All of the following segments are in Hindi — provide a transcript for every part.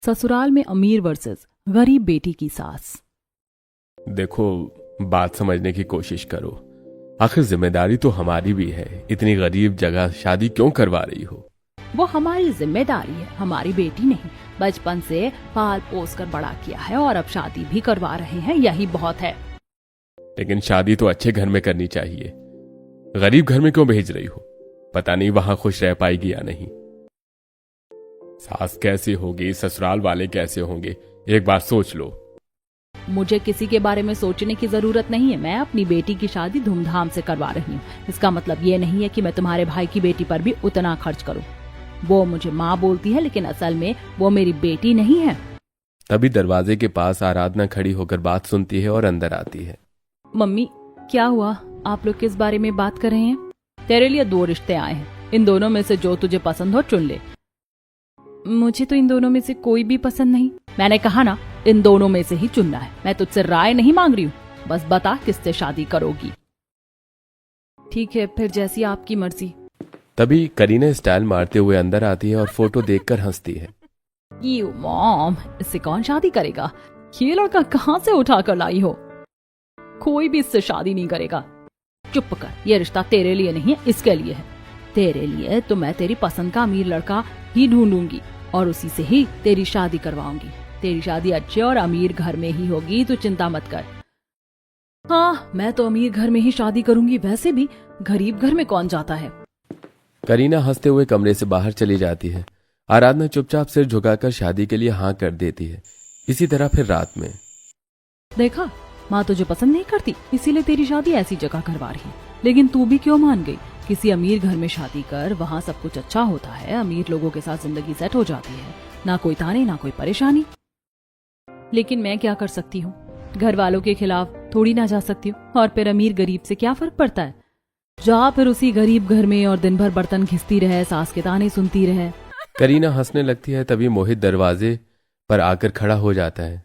ससुराल में अमीर वर्सेस गरीब बेटी की सास। देखो, बात समझने की कोशिश करो। आखिर जिम्मेदारी तो हमारी भी है। इतनी गरीब जगह शादी क्यों करवा रही हो? वो हमारी जिम्मेदारी है, हमारी बेटी नहीं। बचपन से पाल पोस कर बड़ा किया है और अब शादी भी करवा रहे हैं, यही बहुत है। लेकिन शादी तो अच्छे घर में करनी चाहिए। गरीब घर में क्यों भेज रही हो? पता नहीं वहां खुश रह पाएगी या नहीं। सास कैसी होगी, ससुराल वाले कैसे होंगे, एक बार सोच लो। मुझे किसी के बारे में सोचने की जरूरत नहीं है। मैं अपनी बेटी की शादी धूमधाम से करवा रही हूँ। इसका मतलब ये नहीं है कि मैं तुम्हारे भाई की बेटी पर भी उतना खर्च करूँ। वो मुझे माँ बोलती है, लेकिन असल में वो मेरी बेटी नहीं है। तभी दरवाजे के पास आराधना खड़ी होकर बात सुनती है और अंदर आती है। मम्मी, क्या हुआ? आप लोग किस बारे में बात कर रहे हैं? तेरे लिए 2 रिश्ते आए हैं, इन दोनों में से जो तुझे पसंद हो चुन ले। मुझे तो इन दोनों में से कोई भी पसंद नहीं। मैंने कहा ना, इन दोनों में से ही चुनना है। मैं तुझसे राय नहीं मांग रही हूँ, बस बता किससे शादी करोगी। ठीक है, फिर जैसी आपकी मर्जी। तभी करीना स्टाइल मारते हुए अंदर आती है और फोटो देखकर हंसती है। यू मॉम, इससे कौन शादी करेगा? ये लड़का कहाँ से उठा कर लाई हो? कोई भी इससे शादी नहीं करेगा। चुप कर, ये रिश्ता तेरे लिए नहीं है, इसके लिए है। तेरे लिए तो मैं तेरी पसंद का अमीर लड़का ही ढूंढूंगी और उसी से ही तेरी शादी करवाऊंगी। तेरी शादी अच्छे और अमीर घर में ही होगी, तू चिंता मत कर। हाँ, मैं तो अमीर घर में ही शादी करूंगी। वैसे भी गरीब घर में कौन जाता है? करीना हंसते हुए कमरे से बाहर चली जाती है। आराधना चुपचाप सिर झुकाकर शादी के लिए हाँ कर देती है। इसी तरह फिर रात में। देखा, माँ तुझे पसंद नहीं करती, इसीलिए तेरी शादी ऐसी जगह करवा रही है। लेकिन तू भी क्यों मान गई? किसी अमीर घर में शादी कर, वहाँ सब कुछ अच्छा होता है, अमीर लोगों के साथ जिंदगी सेट हो जाती है, ना कोई ताने ना कोई परेशानी। लेकिन मैं क्या कर सकती हूँ? घर वालों के खिलाफ थोड़ी ना जा सकती हूँ। और फिर अमीर गरीब से क्या फर्क पड़ता है? जा फिर उसी गरीब घर में और दिन भर बर्तन घिसती रहे, सास के ताने सुनती रहे। करीना हंसने लगती है। तभी मोहित दरवाजे पर आकर खड़ा हो जाता है।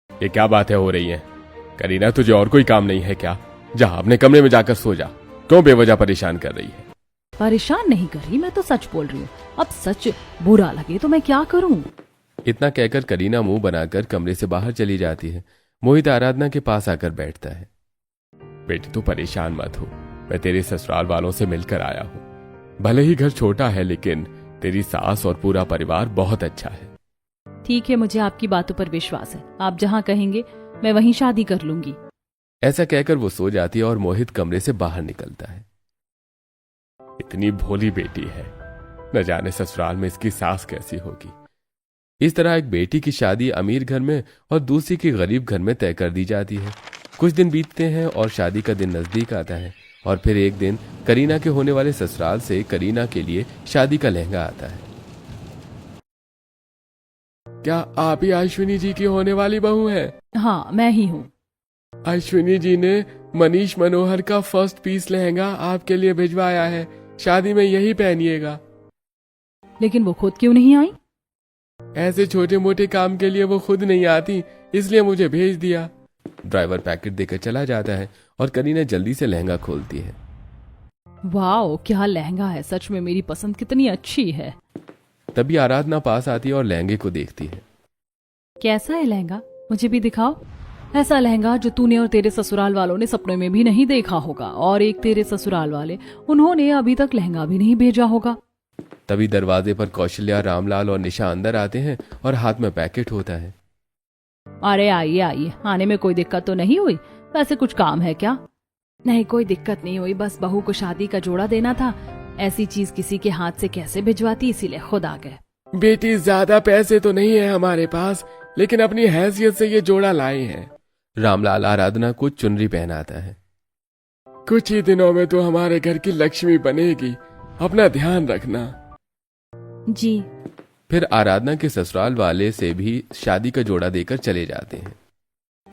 ये क्या बातें हो रही हैं? करीना, तुझे और कोई काम नहीं है क्या? जा अपने कमरे में जाकर सो जा। क्यों बेवजह परेशान कर रही है? परेशान नहीं कर रही, मैं तो सच बोल रही हूँ। अब सच बुरा लगे तो मैं क्या करूँ? इतना कहकर करीना मुंह बनाकर कमरे से बाहर चली जाती है। मोहित आराधना के पास आकर बैठता है। बेटी, तू परेशान मत हो। मैं तेरे ससुराल वालों से मिलकर आया हूँ। भले ही घर छोटा है, लेकिन तेरी सास और पूरा परिवार बहुत अच्छा है। ठीक है, मुझे आपकी बातों पर विश्वास है। आप जहाँ कहेंगे मैं वहीं शादी कर लूंगी। ऐसा कहकर वो सो जाती है और मोहित कमरे से बाहर निकलता है। इतनी भोली बेटी है, न जाने ससुराल में इसकी सास कैसी होगी। इस तरह एक बेटी की शादी अमीर घर में और दूसरी की गरीब घर में तय कर दी जाती है। कुछ दिन बीतते हैं और शादी का दिन नजदीक आता है। और फिर एक दिन करीना के होने वाले ससुराल से करीना के लिए शादी का लहंगा आता है। क्या आप ही अश्विनी जी की होने वाली बहू हैं? हाँ, मैं ही हूँ। अश्विनी जी ने मनीष मनोहर का फर्स्ट पीस लहंगा आपके लिए भिजवाया है। शादी में यही पहनिएगा। लेकिन वो खुद क्यों नहीं आई? ऐसे छोटे मोटे काम के लिए वो खुद नहीं आती, इसलिए मुझे भेज दिया। ड्राइवर पैकेट देकर चला जाता है और करीना जल्दी से लहंगा खोलती है। वाओ, क्या लहंगा है! सच में मेरी पसंद कितनी अच्छी है। तभी आराधना पास आती है और लहंगे को देखती है। कैसा है लहंगा? मुझे भी दिखाओ। ऐसा लहंगा जो तूने और तेरे ससुराल वालों ने सपने में भी नहीं देखा होगा, और एक तेरे ससुराल वाले, उन्होंने अभी तक लहंगा भी नहीं भेजा होगा। तभी दरवाजे पर कौशल्या, रामलाल और निशा अंदर आते हैं और हाथ में पैकेट होता है। अरे आइए आइए, आने में कोई दिक्कत तो नहीं हुई? वैसे कुछ काम है क्या? नहीं, कोई दिक्कत नहीं हुई, बस बहू को शादी का जोड़ा देना था। ऐसी चीज किसी के हाथ से कैसे भिजवाती, इसीलिए खुद आ गए। बेटी, ज्यादा पैसे तो नहीं है हमारे पास, लेकिन अपनी हैसियत से ये जोड़ा लाए हैं। रामलाल आराधना को चुनरी पहनाता है। कुछ ही दिनों में तो हमारे घर की लक्ष्मी बनेगी, अपना ध्यान रखना। जी। फिर आराधना के ससुराल वाले से भी शादी का जोड़ा देकर चले जाते हैं।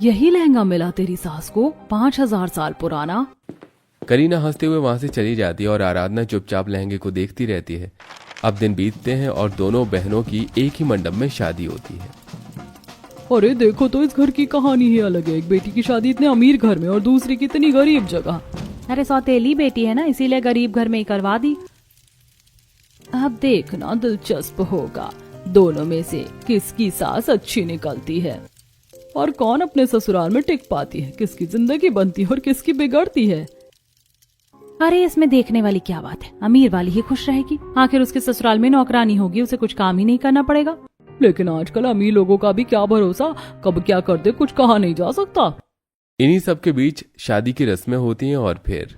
यही लहंगा मिला तेरी सास को, 5000 साल पुराना? करीना हंसते हुए वहां से चली जाती है और आराधना चुपचाप लहंगे को देखती रहती है। अब दिन बीतते हैं और दोनों बहनों की एक ही मंडप में शादी होती है। अरे देखो तो, इस घर की कहानी ही अलग है। एक बेटी की शादी इतने अमीर घर में और दूसरी की इतनी गरीब जगह। अरे सौतेली बेटी है ना, इसीलिए गरीब घर में ही करवा दी। अब देखना दिलचस्प होगा। दोनों में से किसकी सास अच्छी निकलती है और कौन अपने ससुराल में टिक पाती है, किसकी जिंदगी बनती है और किसकी बिगड़ती है। अरे इसमें देखने वाली क्या बात है, अमीर वाली ही खुश रहेगी, आखिर उसके ससुराल में नौकरानी होगी, उसे कुछ काम ही नहीं करना पड़ेगा। लेकिन आजकल अमीर लोगों का भी क्या भरोसा, कब क्या कर दे कुछ कहा नहीं जा सकता। इन्हीं सब के बीच शादी की रस्में होती हैं और फिर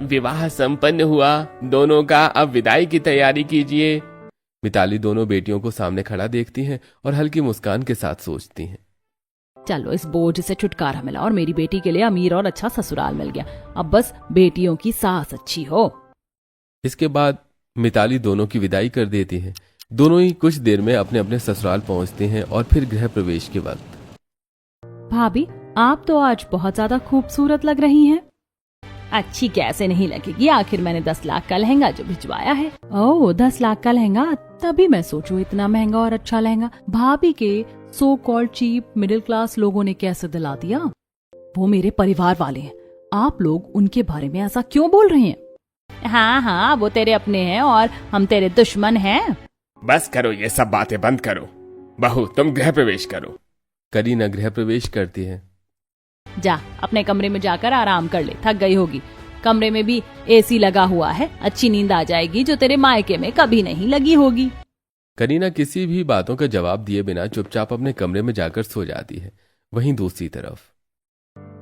विवाह संपन्न हुआ, दोनों का अब विदाई की तैयारी कीजिए। मिताली दोनों बेटियों को सामने खड़ा देखती हैं और हल्की मुस्कान के साथ सोचती हैं, चलो इस बोझ से छुटकारा मिला और मेरी बेटी के लिए अमीर और अच्छा ससुराल मिल गया, अब बस बेटियों की सास अच्छी हो। इसके बाद मिताली दोनों की विदाई कर देती है। दोनों ही कुछ देर में अपने अपने ससुराल पहुंचते हैं और फिर गृह प्रवेश के वक्त, भाभी आप तो आज बहुत ज्यादा खूबसूरत लग रही हैं। अच्छी कैसे नहीं लगेगी, आखिर मैंने 10 लाख का लहंगा जो भिजवाया है। ओह 10 लाख का लहंगा, तभी मैं सोचूं इतना महंगा और अच्छा लहंगा भाभी के so called cheap middle class लोगों ने कैसे दिला दिया। वो मेरे परिवार वाले हैं, आप लोग उनके बारे में ऐसा क्यों बोल रहे हैं। हाँ हाँ वो तेरे अपने हैं और हम तेरे दुश्मन हैं। बस करो ये सब बातें बंद करो, बहू तुम गृह प्रवेश करो। करीना गृह प्रवेश करती है। जा अपने कमरे में जाकर आराम कर ले, थक गई होगी, कमरे में भी एसी लगा हुआ है, अच्छी नींद आ जाएगी जो तेरे मायके में कभी नहीं लगी होगी। करीना किसी भी बातों का जवाब दिए बिना चुपचाप अपने कमरे में जाकर सो जाती है। वहीं दूसरी तरफ,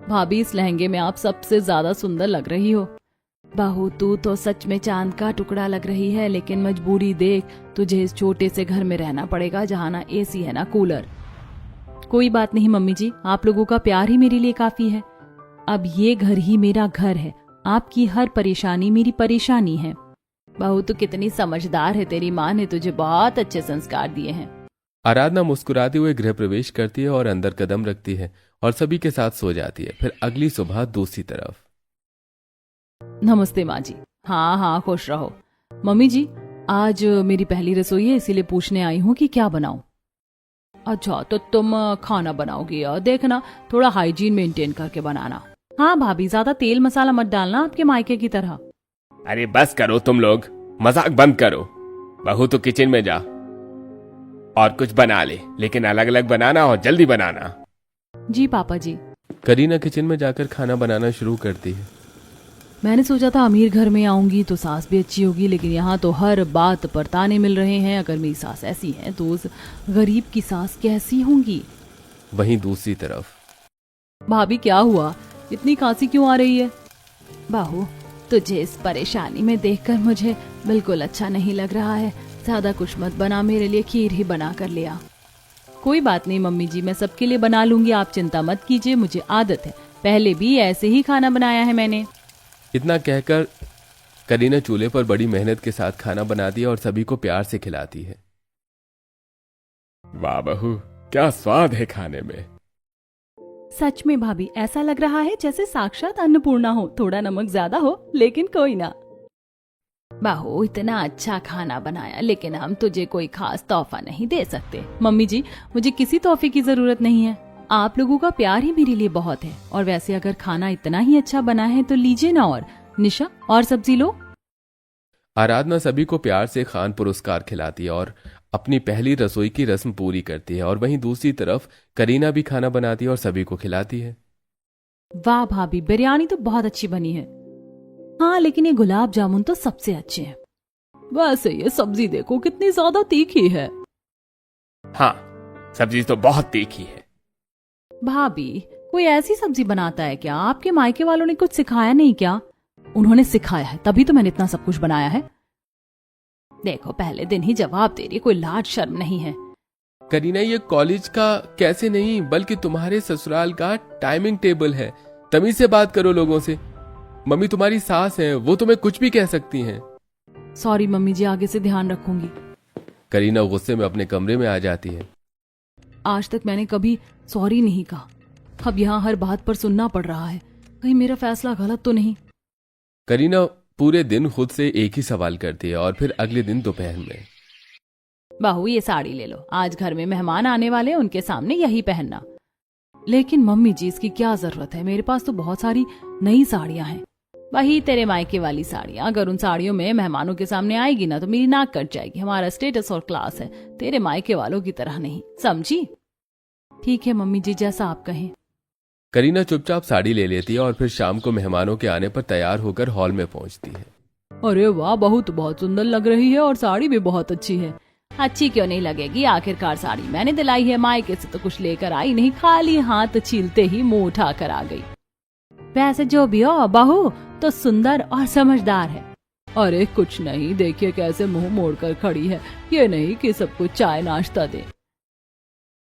भाभी इस लहंगे में आप सबसे ज्यादा सुंदर लग रही हो। बहू तू तो सच में चांद का टुकड़ा लग रही है, लेकिन मजबूरी देख, तुझे इस छोटे से घर में रहना पड़ेगा जहाँ ना एसी है ना कूलर। कोई बात नहीं मम्मी जी, आप लोगों का प्यार ही मेरे लिए काफी है। अब ये घर ही मेरा घर है, आपकी हर परेशानी मेरी परेशानी है। बहू तो कितनी समझदार है, तेरी माँ ने तुझे बहुत अच्छे संस्कार दिए हैं। आराधना मुस्कुराते हुए गृह प्रवेश करती है और अंदर कदम रखती है और सभी के साथ सो जाती है। फिर अगली सुबह दूसरी तरफ, नमस्ते माँ जी। हाँ हाँ खुश रहो। मम्मी जी आज मेरी पहली रसोई है, इसीलिए पूछने आई हूँ कि क्या बनाऊं। अच्छा तो तुम खाना बनाओगी, और देखना थोड़ा हाइजीन मेंटेन करके बनाना। हाँ भाभी ज्यादा तेल मसाला मत डालना आपके मायके की तरह। अरे बस करो तुम लोग, मजाक बंद करो। बहू तो किचन में जा और कुछ बना ले, लेकिन अलग अलग बनाना और जल्दी बनाना। जी पापा जी। करीना किचन में जाकर खाना बनाना शुरू करती है। मैंने सोचा था अमीर घर में आऊंगी तो सास भी अच्छी होगी, लेकिन यहाँ तो हर बात पर ताने मिल रहे हैं। अगर मेरी सास ऐसी है तो उस गरीब की सास कैसी होंगी। वहीं दूसरी तरफ, भाभी क्या हुआ, इतनी खांसी क्यों आ रही है। बहू तुझे इस परेशानी में देखकर मुझे बिल्कुल अच्छा नहीं लग रहा है, ज्यादा कुछ मत बना, मेरे लिए खीर ही बना कर ले आ। कोई बात नहीं मम्मी जी, मैं सबके लिए बना लूंगी, आप चिंता मत कीजिए, मुझे आदत है, पहले भी ऐसे ही खाना बनाया है मैंने। इतना कहकर करीना चूल्हे पर बड़ी मेहनत के साथ खाना बनाती है और सभी को प्यार से खिलाती है। वाह बहू क्या स्वाद है खाने में। सच में भाभी ऐसा लग रहा है जैसे साक्षात अन्नपूर्णा हो, थोड़ा नमक ज्यादा हो लेकिन कोई ना। बहू इतना अच्छा खाना बनाया, लेकिन हम तुझे कोई खास तोहफा नहीं दे सकते। मम्मी जी मुझे किसी तोहफे की जरूरत नहीं है, आप लोगों का प्यार ही मेरे लिए बहुत है। और वैसे अगर खाना इतना ही अच्छा बना है तो लीजिए ना, और निशा और सब्जी लो। आराधना सभी को प्यार से खान पुरस्कार खिलाती है और अपनी पहली रसोई की रस्म पूरी करती है। और वहीं दूसरी तरफ करीना भी खाना बनाती है और सभी को खिलाती है। वाह भाभी बिरयानी तो बहुत अच्छी बनी है। हाँ लेकिन ये गुलाब जामुन तो सबसे अच्छे हैं। वैसे ये सब्जी देखो कितनी ज्यादा तीखी है। हाँ सब्जी तो बहुत तीखी है। भाभी कोई ऐसी सब्जी बनाता है क्या, आपके मायके वालों ने कुछ सिखाया नहीं क्या। उन्होंने सिखाया है तभी तो मैंने इतना सब कुछ बनाया है। देखो पहले दिन ही जवाब दे रही, कोई लाज शर्म नहीं है। करीना ये कॉलेज का कैसे नहीं बल्कि तुम्हारे ससुराल का टाइमिंग टेबल है, तमीज से बात करो लोगों से। मम्मी तुम्हारी सास है, वो तुम्हें कुछ भी कह सकती हैं। सॉरी मम्मी जी, आगे से ध्यान रखूंगी। करीना गुस्से में अपने कमरे में आ जाती है। आज तक मैंने कभी सॉरी नहीं कहा, अब यहाँ हर बात पर सुनना पड़ रहा है, कहीं मेरा फैसला गलत तो नहीं। करीना पूरे दिन खुद से एक ही सवाल करती है और फिर अगले दिन दोपहर में, बहू ये साड़ी ले लो, आज घर में मेहमान आने वाले हैं, उनके सामने यही पहनना। लेकिन मम्मी जी इसकी क्या जरूरत है, मेरे पास तो बहुत सारी नई साड़ियां हैं। वही तेरे मायके वाली साड़ियाँ। अगर उन साड़ियों में मेहमानों के सामने आएगी ना तो मेरी नाक कट जाएगी। हमारा स्टेटस और क्लास है, तेरे मायके वालों की तरह नहीं, समझी? ठीक है मम्मी जी, जैसा आप कहें। करीना चुपचाप साड़ी ले लेती है और फिर शाम को मेहमानों के आने पर तैयार होकर हॉल में पहुंचती है। अरे वाह, बहू तो बहुत सुंदर लग रही है और साड़ी भी बहुत अच्छी है। अच्छी क्यों नहीं लगेगी, आखिरकार साड़ी मैंने दिलाई है, मायके से तो कुछ लेकर आई नहीं, खाली हाथ छीलते ही मुंह उठा कर आ गई। वैसे जो भी हो, बहू तो सुंदर और समझदार है। अरे कुछ नहीं, देखिए कैसे मुंह मोड़कर खड़ी है, ये नहीं कि सबको चाय नाश्ता दे।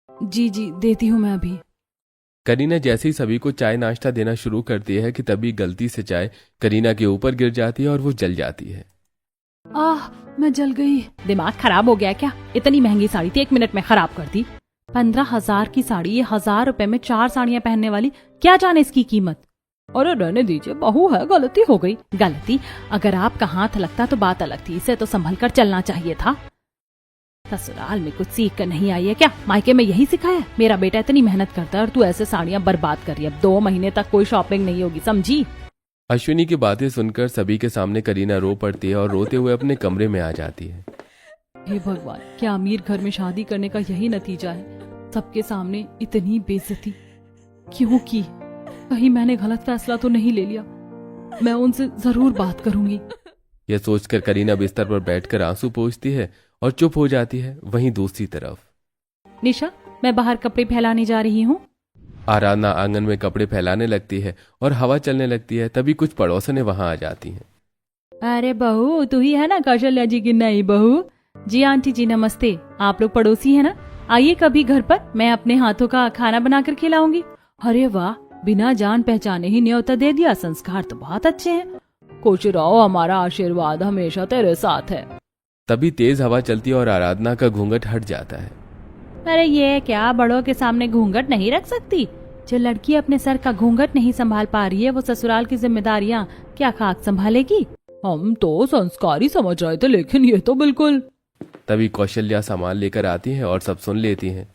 जी जी देती हूँ मैं अभी। करीना जैसे ही सभी को चाय नाश्ता देना शुरू करती है कि तभी गलती से चाय करीना के ऊपर गिर जाती है और वो जल जाती है। आह, मैं जल गई। दिमाग खराब हो गया क्या? इतनी महंगी साड़ी थी, 1 मिनट में खराब कर दी। 15,000 की साड़ी, ये 1,000 रुपए में 4 साड़ियां पहनने वाली, क्या जाने इसकी कीमत। अरे रहने दीजिए, बहू है, गलती हो गई। गलती? अगर आपका हाथ लगता तो बात अलग थी, इसे तो संभल कर चलना चाहिए था। ससुराल में कुछ सीख कर नहीं आई है क्या? मायके में यही सिखाया? मेरा बेटा इतनी मेहनत करता है और तू ऐसे साड़ियां बर्बाद कर रही है। अब 2 महीने तक कोई शॉपिंग नहीं होगी, समझी? अश्विनी की बातें सुनकर सभी के सामने करीना रो पड़ती है और रोते हुए अपने कमरे में आ जाती है। हे भगवान, क्या अमीर घर में शादी करने का यही नतीजा है? सबके सामने इतनी बेइज्जती क्यों की? कहीं मैंने गलत फैसला तो नहीं ले लिया? मैं उनसे जरूर बात करूंगी। यह सोचकर करीना बिस्तर पर बैठकर आंसू पोंछती है और चुप हो जाती है। वहीं दूसरी तरफ निशा, मैं बाहर कपड़े फैलाने जा रही हूँ। आराधना आंगन में कपड़े फैलाने लगती है और हवा चलने लगती है। तभी कुछ पड़ोसनें वहां आ जाती हैं। अरे बहू, तू ही है ना कौशल्या जी की नई बहू? जी आंटी जी नमस्ते। आप लोग पड़ोसी है ना? आइए कभी घर पर, मैं अपने हाथों का खाना बनाकर खिलाऊंगी। अरे वाह, बिना जान पहचाने ही न्योता दे दिया। संस्कार तो बहुत अच्छे हैं। खुश रहो, हमारा आशीर्वाद हमेशा तेरे साथ है। तभी तेज हवा चलती है और आराधना का घूंघट हट जाता है। अरे ये क्या, बड़ों के सामने घूंघट नहीं रख सकती? जो लड़की अपने सर का घूंघट नहीं संभाल पा रही है, वो ससुराल की जिम्मेदारियां क्या खाक संभालेगी? हम तो संस्कारी समझ रहे थे, लेकिन ये तो बिल्कुल। तभी कौशल्या सामान लेकर आती है और सब सुन लेती हैं।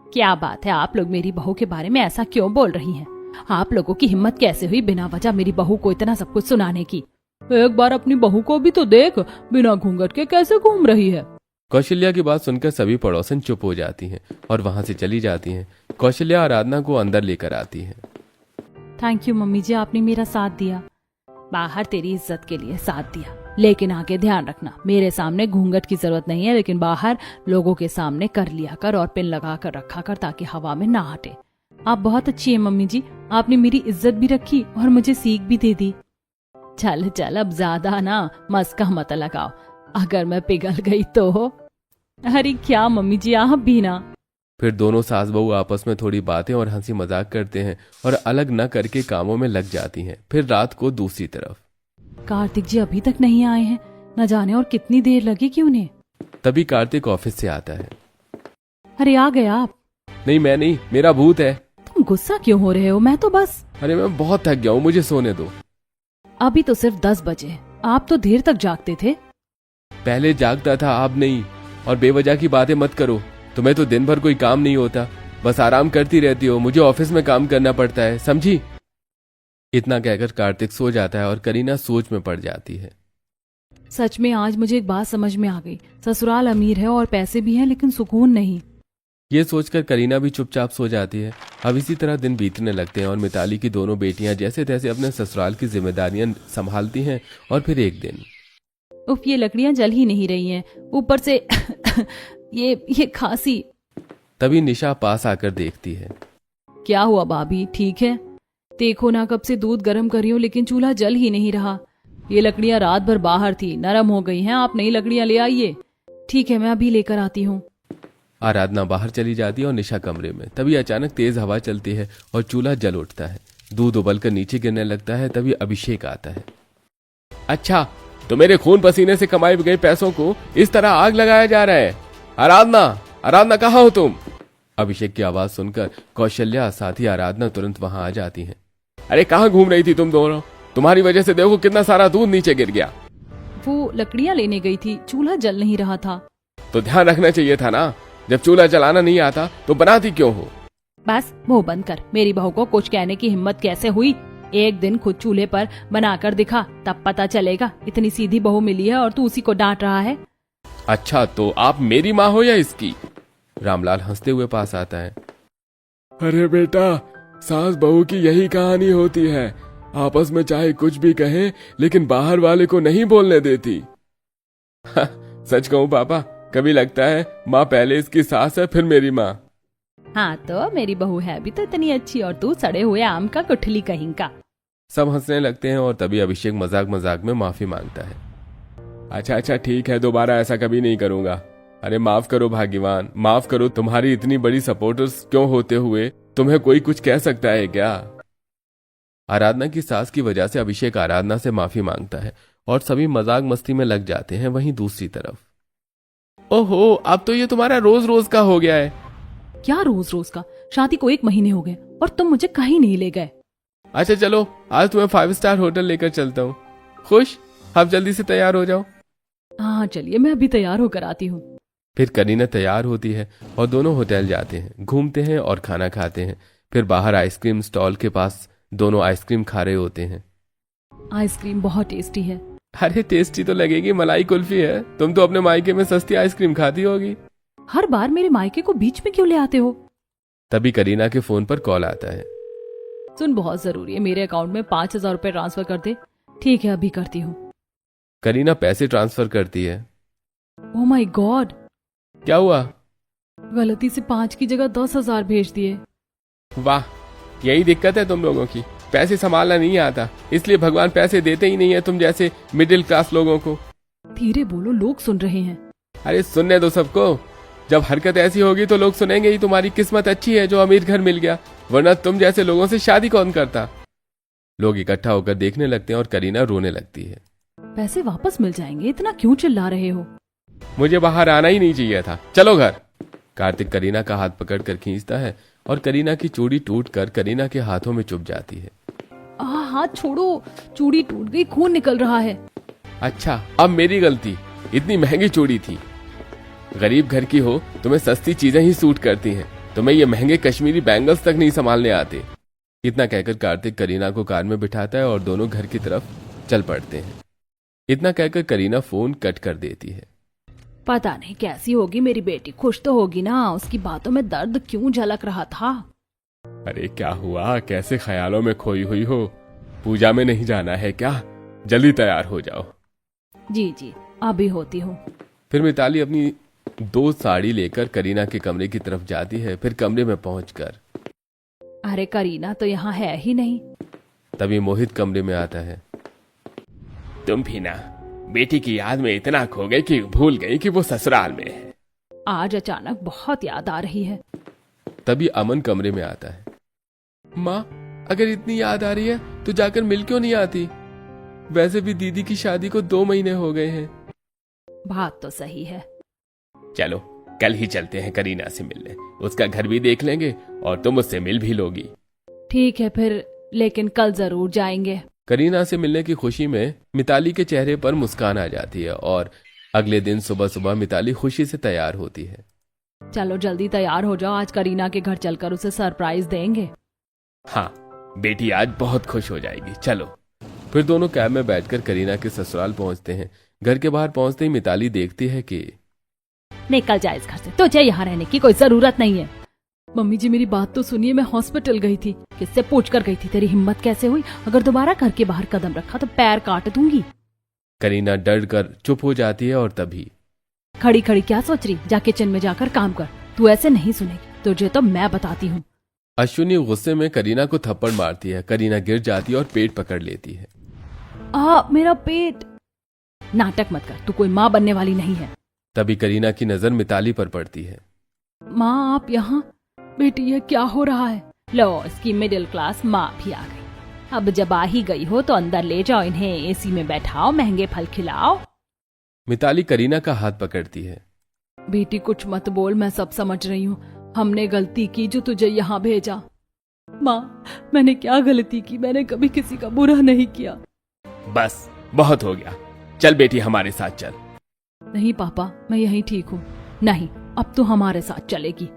क्या बात है, आप लोग मेरी बहू के बारे में ऐसा क्यों बोल रही हैं? आप लोगों की हिम्मत कैसे हुई बिना वजह मेरी बहू को इतना सब कुछ सुनाने की? एक बार अपनी बहू को भी तो देख, बिना घूंघट के कैसे घूम रही है। कौशल्या की बात सुनकर सभी पड़ोसन चुप हो जाती हैं और वहां से चली जाती हैं। कौशल्या आराधना को अंदर लेकर आती है। थैंक यू मम्मी जी, आपने मेरा साथ दिया। बाहर तेरी इज्जत के लिए साथ दिया, लेकिन आगे ध्यान रखना, मेरे सामने घूंघट की जरूरत नहीं है, लेकिन बाहर लोगों के सामने कर लिया कर और पिन लगा कर रखा कर ताकि हवा में ना हटे। आप बहुत अच्छी है मम्मी जी, आपने मेरी इज्जत भी रखी और मुझे सीख भी दे दी। चल चल, अब ज्यादा ना मस्का मत लगाओ, अगर मैं पिघल गई तो। अरे क्या मम्मी जी, आप भी ना। फिर दोनों सास बहू आपस में थोड़ी बातें और हंसी मजाक करते हैं और अलग न करके कामों में लग जाती हैं। फिर रात को दूसरी तरफ कार्तिक जी अभी तक नहीं आए हैं, न जाने और कितनी देर लगेगी उन्हें। तभी कार्तिक ऑफिस से आता है। अरे आ गए आप? नहीं मैं नहीं, मेरा भूत है। तुम गुस्सा क्यों हो रहे हो? मैं तो बस। अरे मैं बहुत थक गया हूँ, मुझे सोने दो। अभी तो सिर्फ 10 बजे, आप तो देर तक जागते थे। पहले जागता था, अब नहीं। और बेवजह की बातें मत करो, तुम्हें तो दिन भर कोई काम नहीं होता, बस आराम करती रहती हो। मुझे ऑफिस में काम करना पड़ता है, समझी? इतना कहकर कार्तिक सो जाता है और करीना सोच में पड़ जाती है। सच में आज मुझे एक बात समझ में आ गई, ससुराल अमीर है और पैसे भी हैं, लेकिन सुकून नहीं। ये सोचकर करीना भी चुपचाप सो जाती है। अब इसी तरह दिन बीतने लगते हैं और मिताली की दोनों बेटियां जैसे तैसे अपने ससुराल की जिम्मेदारियां संभालती हैं। और फिर एक दिन, उफ, ये लकड़ियां जल ही नहीं रही हैं, ऊपर से ये खांसी। तभी निशा पास आकर देखती है। क्या हुआ भाभी, ठीक है? देखो ना, कब से दूध गर्म कर रही हूँ लेकिन चूल्हा जल ही नहीं रहा। ये लकड़ियां रात भर बाहर थी, नरम हो गई हैं, आप नई लकड़ियां ले आइए। ठीक है, मैं अभी लेकर आती हूँ। आराधना बाहर चली जाती है और निशा कमरे में। तभी अचानक तेज हवा चलती है और चूल्हा जल उठता है, दूध उबलकर नीचे गिरने लगता है। तभी अभिषेक आता है। अच्छा, तो मेरे खून पसीने से कमाए गए पैसों को इस तरह आग लगाया जा रहा है? आराधना, आराधना कहाँ हो तुम? अभिषेक की आवाज सुनकर कौशल्या साथ ही आराधना तुरंत वहां आ जाती हैं। अरे कहाँ घूम रही थी तुम दोनों? तुम्हारी वजह से देखो कितना सारा दूध नीचे गिर गया। वो लकड़ियां लेने गई थी, चूल्हा जल नहीं रहा था। तो ध्यान रखना चाहिए था ना, जब चूल्हा जलाना नहीं आता तो बनाती क्यों हो? बस मुंह बंद कर, मेरी बहू को कुछ कहने की हिम्मत कैसे हुई? एक दिन खुद चूल्हे पर बनाकर दिखा, तब पता चलेगा। इतनी सीधी बहू मिली है और तू उसी को डांट रहा है। अच्छा, तो आप मेरी माँ हो या इसकी? रामलाल हंसते हुए पास आता है। अरे बेटा, सास बहू की यही कहानी होती है। आपस में चाहे कुछ भी कहें, लेकिन बाहर वाले को नहीं बोलने देती। सच कहूं पापा, कभी लगता है माँ पहले इसकी सास है, फिर मेरी माँ। हाँ तो मेरी बहू है भी तो इतनी अच्छी, और तू सड़े हुए आम का गुठली कहीं का। सब हंसने लगते हैं और तभी अभिषेक मजाक मजाक में माफी मांगता है। अच्छा ठीक है, दोबारा ऐसा कभी नहीं करूंगा। अरे माफ करो भाग्यवान, माफ करो। तुम्हारी इतनी बड़ी सपोर्टर्स क्यों होते हुए तुम्हें कोई कुछ कह सकता है क्या? आराधना की सास की वजह से अभिषेक आराधना से माफी मांगता है और सभी मजाक मस्ती में लग जाते हैं। वहीं दूसरी तरफ, ओहो, अब तो ये तुम्हारा रोज रोज का हो गया है। क्या रोज रोज का? शादी को 1 महीने हो गए और तुम मुझे कहीं नहीं ले गए। अच्छा चलो, आज तुम्हें 5 स्टार होटल लेकर चलता हूँ। खुश? अब जल्दी से तैयार हो जाओ। हाँ चलिए, मैं अभी तैयार होकर आती हूँ। फिर करीना तैयार होती है और दोनों होटल जाते हैं, घूमते हैं और खाना खाते हैं। फिर बाहर आइसक्रीम स्टॉल के पास दोनों आइसक्रीम खा रहे होते हैं। आइसक्रीम बहुत टेस्टी है। अरे टेस्टी तो लगेगी, मलाई कुल्फी है। तुम तो अपने मायके में सस्ती आइसक्रीम खाती होगी। हर बार मेरे मायके को बीच में क्यों ले आते हो? तभी करीना के फोन पर कॉल आता है। सुन, बहुत जरूरी है, मेरे अकाउंट में 5,000 रुपए ट्रांसफर कर दे। ठीक है, अभी करती हूँ। करीना पैसे ट्रांसफर करती है। ओह माय गॉड, क्या हुआ? गलती से 5 की जगह 10,000 भेज दिए। वाह, यही दिक्कत है तुम लोगों की, पैसे संभालना नहीं आता, इसलिए भगवान पैसे देते ही नहीं है तुम जैसे मिडिल क्लास लोगों को। धीरे बोलो, लोग सुन रहे हैं। अरे सुनने दो सबको। जब हरकत ऐसी होगी तो लोग सुनेंगे ही। तुम्हारी किस्मत अच्छी है जो अमीर घर मिल गया, वरना तुम जैसे लोगों से शादी कौन करता। लोग इकट्ठा होकर देखने लगते हैं और करीना रोने लगती है। पैसे वापस मिल जाएंगे, इतना क्यों चिल्ला रहे हो? मुझे बाहर आना ही नहीं चाहिए था, चलो घर। कार्तिक करीना का हाथ पकड़कर खींचता है और करीना की चूड़ी टूटकर करीना के हाथों में चुभ जाती है। हाथ छोड़ो, चूड़ी टूट गई, खून निकल रहा है। अच्छा, अब मेरी गलती, इतनी महंगी चूड़ी थी। गरीब घर की हो, तुम्हें सस्ती चीजें ही सूट करती हैं, तुम्हें ये महंगे कश्मीरी बैंगल्स तक नहीं संभालने आते। इतना कहकर कार्तिक करीना को कार में बिठाता है और दोनों घर की तरफ चल पड़ते हैं। इतना कहकर करीना फोन कट कर देती है। पता नहीं कैसी होगी मेरी बेटी, खुश तो होगी ना, उसकी बातों में दर्द क्यों झलक रहा था। अरे क्या हुआ, कैसे ख्यालों में खोई हुई हो? पूजा में नहीं जाना है क्या? जल्दी तैयार हो जाओ। जी अभी होती हूँ। फिर मिताली अपनी 2 साड़ी लेकर करीना के कमरे की तरफ जाती है। फिर कमरे में पहुंचकर, अरे करीना तो यहाँ है ही नहीं। तभी मोहित कमरे में आता है। तुम भी ना बेटी की याद में इतना खो गई कि भूल गई कि वो ससुराल में है। आज अचानक बहुत याद आ रही है। तभी अमन कमरे में आता है। माँ, अगर इतनी याद आ रही है तो जाकर मिल क्यों नहीं आती? वैसे भी दीदी की शादी को 2 महीने हो गए हैं। बात तो सही है। चलो कल ही चलते हैं करीना से मिलने, उसका घर भी देख लेंगे और तुम उससे मिल भी लोगी। ठीक है फिर, लेकिन कल जरूर जाएंगे। करीना से मिलने की खुशी में मिताली के चेहरे पर मुस्कान आ जाती है और अगले दिन सुबह सुबह मिताली खुशी से तैयार होती है। चलो जल्दी तैयार हो जाओ, आज करीना के घर चलकर उसे सरप्राइज देंगे। हाँ, बेटी आज बहुत खुश हो जाएगी, चलो। फिर दोनों कैब में बैठकर करीना के ससुराल पहुंचते हैं। घर के बाहर पहुंचते ही मिताली देखती है कि निकल जा इस घर से, तुझे यहाँ रहने की कोई जरूरत नहीं है। मम्मी जी मेरी बात तो सुनिए, मैं हॉस्पिटल गई थी। किससे पूछ कर गई थी? तेरी हिम्मत कैसे हुई? अगर दोबारा घर के बाहर कदम रखा तो पैर काट दूंगी। करीना डर कर चुप हो जाती है और तभी, खड़ी खड़ी क्या सोच रही? जा किचन में जाकर काम कर, तू ऐसे नहीं सुनेगी, तुझे तो मैं बताती हूँ। अश्विनी गुस्से में करीना को थप्पड़ मारती है। करीना गिर जाती है और पेट पकड़ लेती है। मेरा पेट। नाटक मत कर, तू कोई माँ बनने वाली नहीं है। तभी करीना की नजर मिताली पर पड़ती है। माँ आप यहाँ? बेटी ये क्या हो रहा है? लो, इसकी मिडिल क्लास माँ भी आ गई। अब जब आ ही गई हो तो अंदर ले जाओ इन्हें, एसी में बैठाओ, महंगे फल खिलाओ। मिताली करीना का हाथ पकड़ती है। बेटी कुछ मत बोल, मैं सब समझ रही हूँ। हमने गलती की जो तुझे यहाँ भेजा। माँ, मैंने क्या गलती की? मैंने कभी किसी का बुरा नहीं किया। बस बहुत हो गया, चल बेटी हमारे साथ चल। नहीं पापा, मैं यहीं ठीक हूँ। नहीं, अब तो हमारे साथ चलेगी।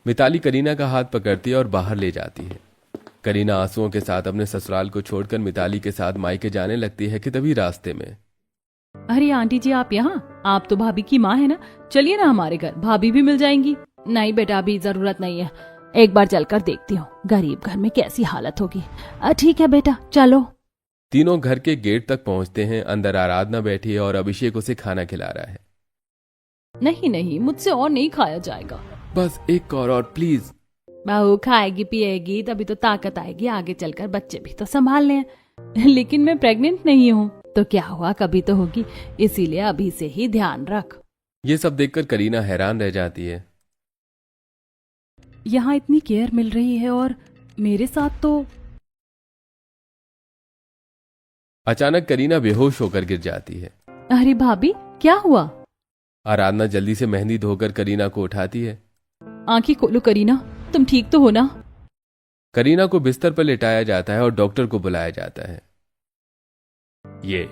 मिताली करीना का हाथ पकड़ती है और बाहर ले जाती है। करीना आंसुओं के साथ अपने ससुराल को छोड़कर मिताली के साथ मायके जाने लगती है कि तभी रास्ते में अरे आंटी जी, आप यहाँ? आप तो भाभी की माँ है ना, चलिए ना हमारे घर, भाभी भी मिल जाएंगी। नहीं बेटा, अभी जरूरत नहीं है, एक बार चलकर देखती हूँ गरीब घर में कैसी हालत होगी। ठीक है बेटा, चलो। तीनों घर के गेट तक पहुंचते हैं। अंदर आराधना बैठी है और अभिषेक उसे खाना खिला रहा है। नहीं नहीं, मुझसे और नहीं खाया जाएगा। बस एक और प्लीज। बहू खाएगी पिएगी तभी तो ताकत आएगी, आगे चलकर बच्चे भी तो संभालने हैं। लेकिन मैं प्रेग्नेंट नहीं हूँ। तो क्या हुआ, कभी तो होगी, इसीलिए अभी से ही ध्यान रख। ये सब देखकर करीना हैरान रह जाती है। यहाँ इतनी केयर मिल रही है और मेरे साथ तो। अचानक करीना बेहोश होकर गिर जाती है। अरे भाभी, क्या हुआ? आराधना जल्दी से मेहंदी धोकर करीना को उठाती है। आंखें खोलो करीना, तुम ठीक तो हो ना? करीना को बिस्तर पर लेटाया जाता है और डॉक्टर को बुलाया जाता है। ये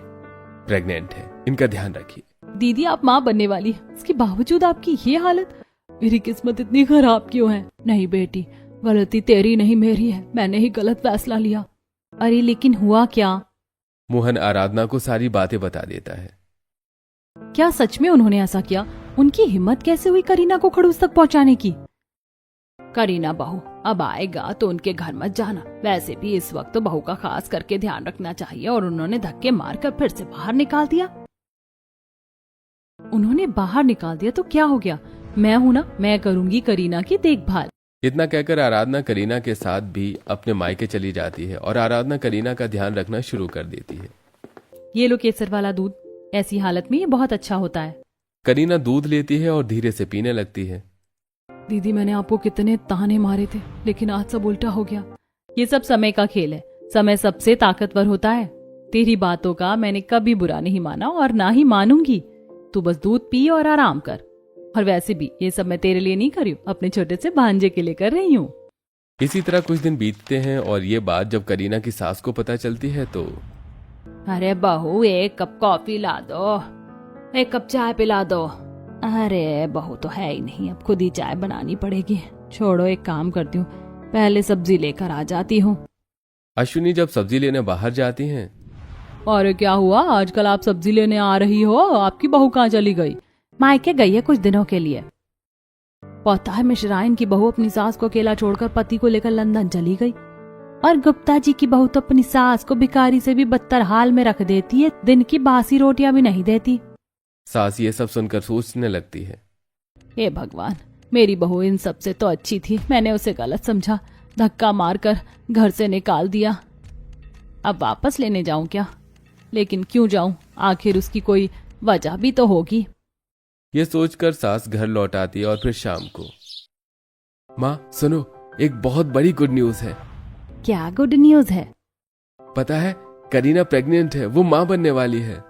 प्रेग्नेंट है, इनका ध्यान रखिए। दीदी, आप माँ बनने वाली है, इसके बावजूद आपकी ये हालत। मेरी किस्मत इतनी खराब क्यों है? नहीं बेटी, गलती तेरी नहीं मेरी है, मैंने ही गलत फैसला लिया। अरे लेकिन हुआ क्या? मोहन आराधना को सारी बातें बता देता है। क्या सच में उन्होंने ऐसा किया? उनकी हिम्मत कैसे हुई करीना को खड़ूस तक पहुंचाने की? करीना बहू, अब आएगा तो उनके घर मत जाना। वैसे भी इस वक्त तो बहू का खास करके ध्यान रखना चाहिए, और उन्होंने धक्के मारकर फिर से बाहर निकाल दिया। उन्होंने बाहर निकाल दिया तो क्या हो गया? मैं हूं ना, मैं करूंगी करीना की देखभाल। इतना कहकर आराधना करीना के साथ भी अपने मायके चली जाती है और आराधना करीना का ध्यान रखना शुरू कर देती है। ये लो केसर वाला दूध, ऐसी हालत में ये बहुत अच्छा होता है। करीना दूध लेती है और धीरे से पीने लगती है। दीदी, मैंने आपको कितने ताने मारे थे, लेकिन आज सब उल्टा हो गया। ये सब समय का खेल है, समय सबसे ताकतवर होता है। तेरी बातों का मैंने कभी बुरा नहीं माना और ना ही मानूंगी। तू बस दूध पी और आराम कर। और वैसे भी ये सब मैं तेरे लिए नहीं कर रही हूँ, अपने छोटे से भांजे के लिए कर रही हूँ। इसी तरह कुछ दिन बीतते हैं और ये बात जब करीना की सास को पता चलती है तो अरे बहू, एक कप कॉफी ला दो, एक कप चाय पिला दो। अरे बहू तो है ही नहीं, अब खुद ही चाय बनानी पड़ेगी। छोड़ो, एक काम करती हूँ, पहले सब्जी लेकर आ जाती हूँ। अश्विनी जब सब्जी लेने बाहर जाती हैं। और क्या हुआ, आजकल आप सब्जी लेने आ रही हो? आपकी बहू कहाँ चली गई? मायके गई है कुछ दिनों के लिए। पता है मिश्राइन की बहू अपनी सास को अकेला छोड़कर पति को लेकर लंदन चली गई। और गुप्ता जी की बहू तो अपनी सास को भिखारी से भी बदतर हाल में रख देती है, दिन की बासी रोटियां भी नहीं देती। सास ये सब सुनकर सोचने लगती है, हे भगवान, मेरी बहू इन सब से तो अच्छी थी, मैंने उसे गलत समझा, धक्का मारकर घर से निकाल दिया। अब वापस लेने जाऊं क्या? लेकिन क्यों जाऊं, आखिर उसकी कोई वजह भी तो होगी। ये सोचकर सास घर लौट आती है और फिर शाम को, माँ सुनो, एक बहुत बड़ी गुड न्यूज है। क्या गुड न्यूज है? पता है, करीना प्रेग्नेंट है, वो माँ बनने वाली है।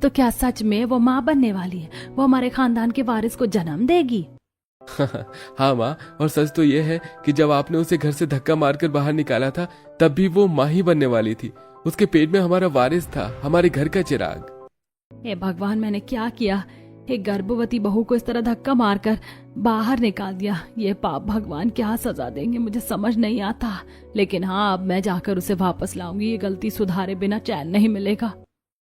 तो क्या सच में वो माँ बनने वाली है? वो हमारे खानदान के वारिस को जन्म देगी? हाँ माँ, और सच तो ये है कि जब आपने उसे घर से धक्का मारकर बाहर निकाला था, तब भी वो माँ ही बनने वाली थी। उसके पेट में हमारा वारिस था, हमारे घर का चिराग। हे भगवान, मैंने क्या किया? एक गर्भवती बहू को इस तरह धक्का मारकर बाहर निकाल दिया। ये पाप भगवान क्या सजा देंगे मुझे समझ नहीं आता। लेकिन हाँ, अब मैं जाकर उसे वापस लाऊंगी, ये गलती सुधारे बिना चैन नहीं मिलेगा।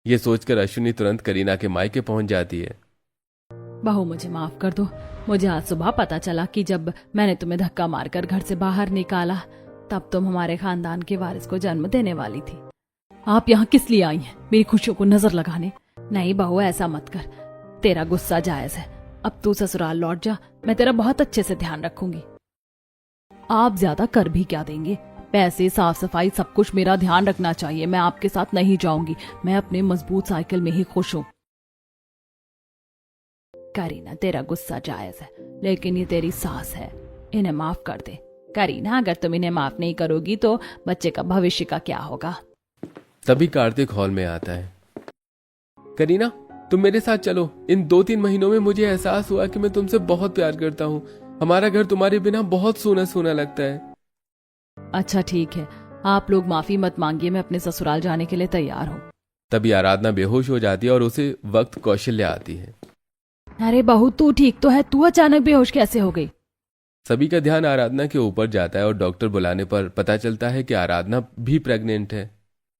ये सोचकर अश्विनी तुरंत करीना के मायके पहुंच जाती है। बहू, मुझे माफ कर दो। मुझे आज सुबह पता चला कि जब मैंने तुम्हें धक्का मारकर घर से बाहर निकाला, तब तुम हमारे खानदान के वारिस को जन्म देने वाली थी। आप यहाँ किस लिए आई हैं? मेरी खुशियों को नजर लगाने? नहीं बहू, ऐसा मत कर, तेरा गुस्सा जायज है। अब तू ससुराल लौट जा, मैं तेरा बहुत अच्छे से ध्यान रखूंगी। आप ज्यादा कर भी क्या देंगे? पैसे, साफ सफाई, सब कुछ मेरा ध्यान रखना चाहिए। मैं आपके साथ नहीं जाऊंगी, मैं अपने मजबूत साइकिल में ही खुश हूँ। करीना, तेरा गुस्सा जायज है, लेकिन ये तेरी सास है, इन्हें माफ कर दे। करीना, अगर तुम इन्हें माफ नहीं करोगी तो बच्चे का भविष्य का क्या होगा? तभी कार्तिक हॉल में आता है। करीना, तुम मेरे साथ चलो। इन 2-3 महीनों में मुझे एहसास हुआ कि मैं तुमसे बहुत प्यार करता हूँ। हमारा घर तुम्हारे बिना बहुत सूना सूना लगता है। अच्छा ठीक है, आप लोग माफी मत मांगिए, मैं अपने ससुराल जाने के लिए तैयार हूँ। तभी आराधना बेहोश हो जाती है और उसे वक्त कौशल्या आती है। अरे बहू, तू ठीक तो है? तू अचानक बेहोश कैसे हो गई? सभी का ध्यान आराधना के ऊपर जाता है और डॉक्टर बुलाने पर पता चलता है कि आराधना भी प्रेग्नेंट है।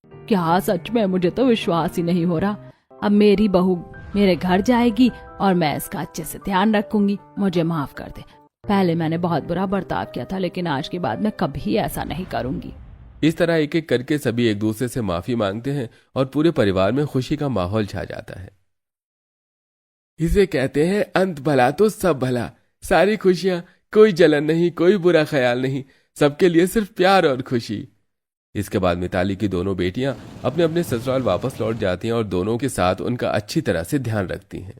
क्या सच में? मुझे तो विश्वास ही नहीं हो रहा। अब मेरी बहू मेरे घर जाएगी और मैं इसका अच्छे से ध्यान रखूंगी। मुझे माफ कर दे। पहले मैंने बहुत बुरा बर्ताव किया था, लेकिन आज के बाद मैं कभी ऐसा नहीं करूंगी। इस तरह एक एक करके सभी एक दूसरे से माफी मांगते हैं और पूरे परिवार में खुशी का माहौल छा जाता है। इसे कहते हैं अंत भला तो सब भला। सारी खुशियां, कोई जलन नहीं, कोई बुरा ख्याल नहीं, सबके लिए सिर्फ प्यार और खुशी। इसके बाद मिताली की दोनों बेटियां अपने अपने ससुराल वापस लौट जाती हैं और दोनों के साथ उनका अच्छी तरह से ध्यान रखती हैं।